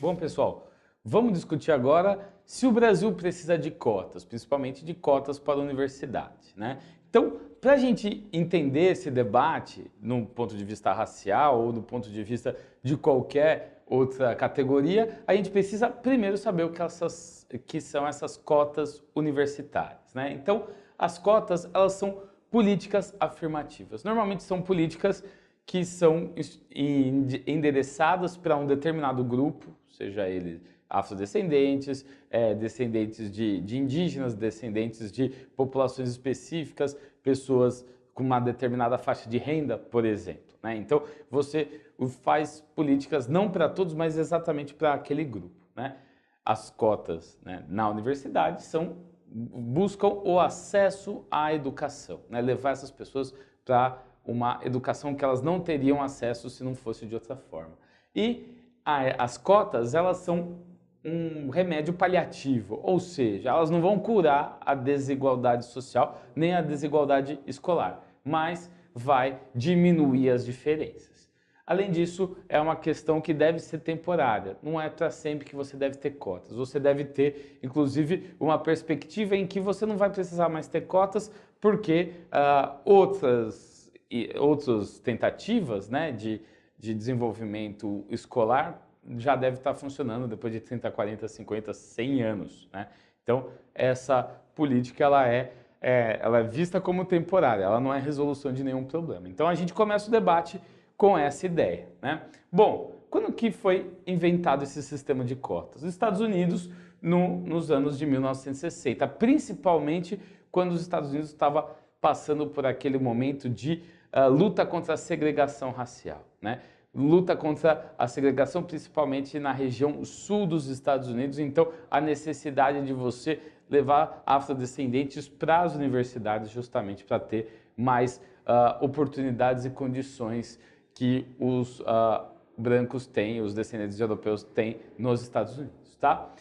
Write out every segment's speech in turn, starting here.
Bom, pessoal, vamos discutir agora se o Brasil precisa de cotas, principalmente de cotas para a universidade, né? Então, para a gente entender esse debate no ponto de vista racial ou do ponto de vista de qualquer outra categoria, a gente precisa primeiro saber o que são essas cotas universitárias, né? Então, as cotas, elas são políticas afirmativas. Normalmente são políticas que são endereçadas para um determinado grupo, seja ele afrodescendentes, descendentes de indígenas, descendentes de populações específicas, pessoas com uma determinada faixa de renda, por exemplo, né? Então, você faz políticas não para todos, mas exatamente para aquele grupo, né? As cotas, né, na universidade buscam o acesso à educação, né? Levar essas pessoas para uma educação que elas não teriam acesso se não fosse de outra forma. E as cotas, elas são um remédio paliativo, ou seja, elas não vão curar a desigualdade social nem a desigualdade escolar, mas vai diminuir as diferenças. Além disso, é uma questão que deve ser temporária, não é para sempre que você deve ter cotas. Você deve ter, inclusive, uma perspectiva em que você não vai precisar mais ter cotas, porque outras tentativas, né, de desenvolvimento escolar já deve estar funcionando depois de 30, 40, 50, 100 anos, né? Então, essa política ela é vista como temporária, ela não é resolução de nenhum problema. Então, a gente começa o debate com essa ideia, né? Bom, quando que foi inventado esse sistema de cotas? Os Estados Unidos, nos anos de 1960, principalmente quando os Estados Unidos estava passando por aquele momento de luta contra a segregação racial, né? Luta contra a segregação principalmente na região sul dos Estados Unidos, então a necessidade de você levar afrodescendentes para as universidades justamente para ter mais oportunidades e condições que os brancos têm, os descendentes europeus têm nos Estados Unidos, tá?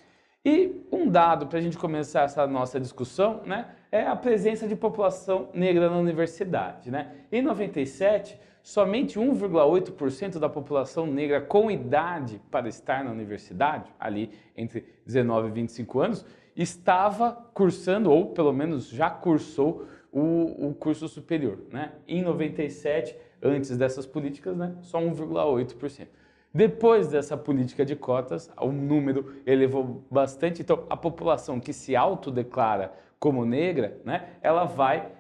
E um dado para a gente começar essa nossa discussão, né, é a presença de população negra na universidade, né? Em 97, somente 1,8% da população negra com idade para estar na universidade, ali entre 19 e 25 anos, estava cursando, ou pelo menos já cursou, o curso superior, né? Em 97, antes dessas políticas, né, só 1,8%. Depois dessa política de cotas, o número elevou bastante, então a população que se autodeclara como negra, né, ela vai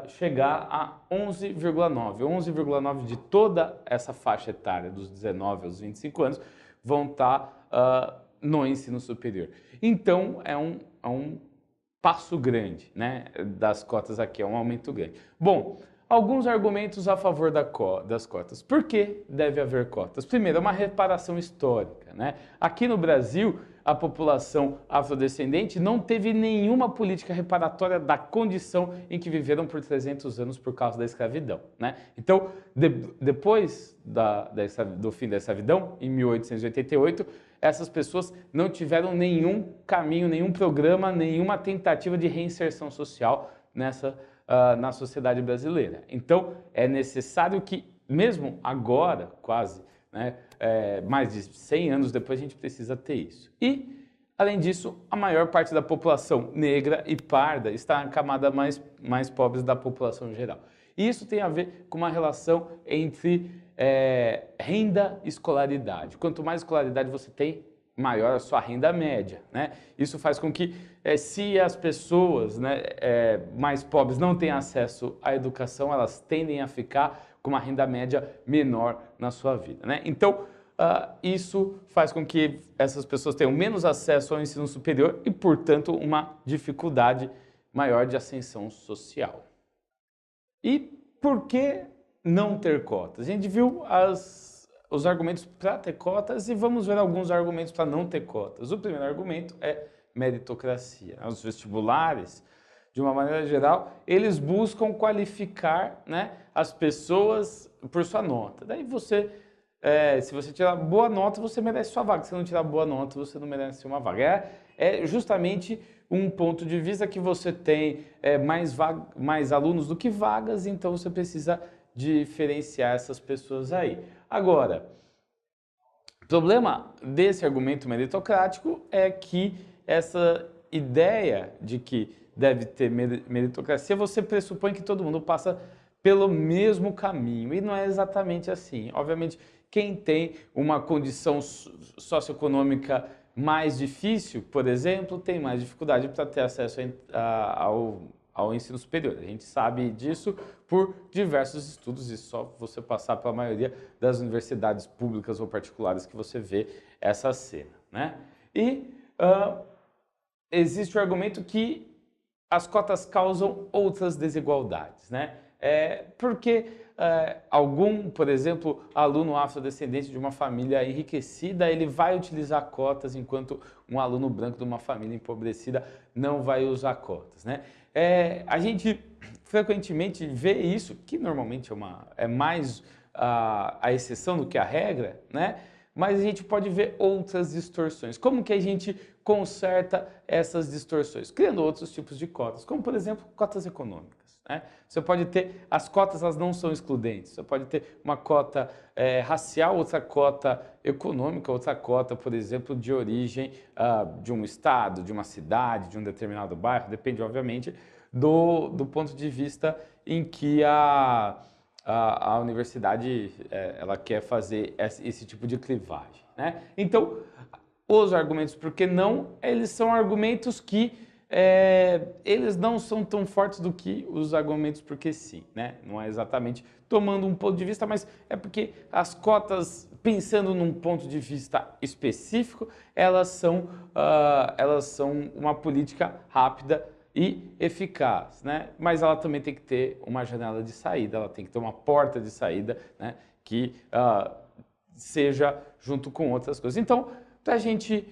chegar a 11,9%. 11,9% de toda essa faixa etária, dos 19 aos 25 anos, vão estar no ensino superior. Então, é um passo grande, né, das cotas aqui, é um aumento grande. Bom, alguns argumentos a favor das cotas. Por que deve haver cotas? Primeiro, é uma reparação histórica, né? Aqui no Brasil, a população afrodescendente não teve nenhuma política reparatória da condição em que viveram por 300 anos por causa da escravidão, né? Então, depois do fim da escravidão, em 1888, essas pessoas não tiveram nenhum caminho, nenhum programa, nenhuma tentativa de reinserção social na sociedade brasileira. Então, é necessário que, mesmo agora, quase, né, mais de 100 anos depois, a gente precisa ter isso. E, além disso, a maior parte da população negra e parda está na camada mais pobre da população geral. E isso tem a ver com uma relação entre renda e escolaridade. Quanto mais escolaridade você tem, maior a sua renda média, né? Isso faz com que, se as pessoas, né, mais pobres não têm acesso à educação, elas tendem a ficar com uma renda média menor na sua vida, né? Então, isso faz com que essas pessoas tenham menos acesso ao ensino superior e, portanto, uma dificuldade maior de ascensão social. E por que não ter cotas? A gente viu os argumentos para ter cotas e vamos ver alguns argumentos para não ter cotas. O primeiro argumento é meritocracia. Os vestibulares, de uma maneira geral, eles buscam qualificar, né, as pessoas por sua nota. Daí se você tirar boa nota, você merece sua vaga. Se não tirar boa nota, você não merece uma vaga. É justamente um ponto de vista que você tem mais alunos do que vagas, então você precisa diferenciar essas pessoas aí. Agora, problema desse argumento meritocrático é que essa ideia de que deve ter meritocracia, você pressupõe que todo mundo passa pelo mesmo caminho, e não é exatamente assim. Obviamente, quem tem uma condição socioeconômica mais difícil, por exemplo, tem mais dificuldade para ter acesso ao ensino superior. A gente sabe disso por diversos estudos e só você passar pela maioria das universidades públicas ou particulares que você vê essa cena, né? E existe o argumento que as cotas causam outras desigualdades, né? Porque por exemplo, aluno afrodescendente de uma família enriquecida, ele vai utilizar cotas, enquanto um aluno branco de uma família empobrecida não vai usar cotas, né? A gente frequentemente vê isso, que normalmente é mais a exceção do que a regra, né? Mas a gente pode ver outras distorções. Como que a gente conserta essas distorções? Criando outros tipos de cotas, como por exemplo, cotas econômicas, né? Você pode ter, as cotas elas não são excludentes, você pode ter uma cota racial, outra cota econômica, outra cota, por exemplo, de origem de um estado, de uma cidade, de um determinado bairro, depende obviamente do ponto de vista em que a universidade ela quer fazer esse tipo de clivagem, né? Então, os argumentos por que não, eles são argumentos que eles não são tão fortes do que os argumentos por que sim, né? Não é exatamente tomando um ponto de vista, mas é porque as cotas, pensando num ponto de vista específico, elas são uma política rápida e eficaz, né? Mas ela também tem que ter uma janela de saída, ela tem que ter uma porta de saída, né? Que seja junto com outras coisas. Então, para a gente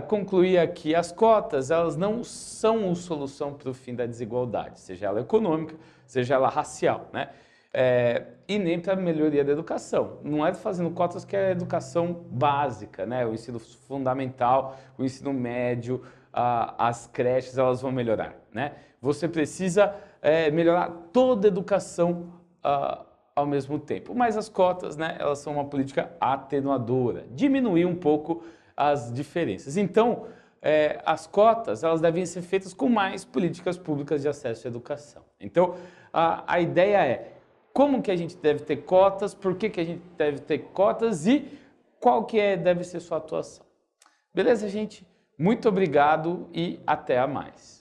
concluir aqui, as cotas, elas não são a solução para o fim da desigualdade, seja ela econômica, seja ela racial, né? E nem para a melhoria da educação. Não é fazendo cotas que é a educação básica, né? O ensino fundamental, o ensino médio, as creches, elas vão melhorar, né? Você precisa melhorar toda a educação ao mesmo tempo. Mas as cotas, né, elas são uma política atenuadora, diminuir um pouco as diferenças. Então, as cotas, elas devem ser feitas com mais políticas públicas de acesso à educação. Então, a ideia é como que a gente deve ter cotas, por que a gente deve ter cotas e qual que deve ser sua atuação. Beleza, gente? Muito obrigado e até a mais.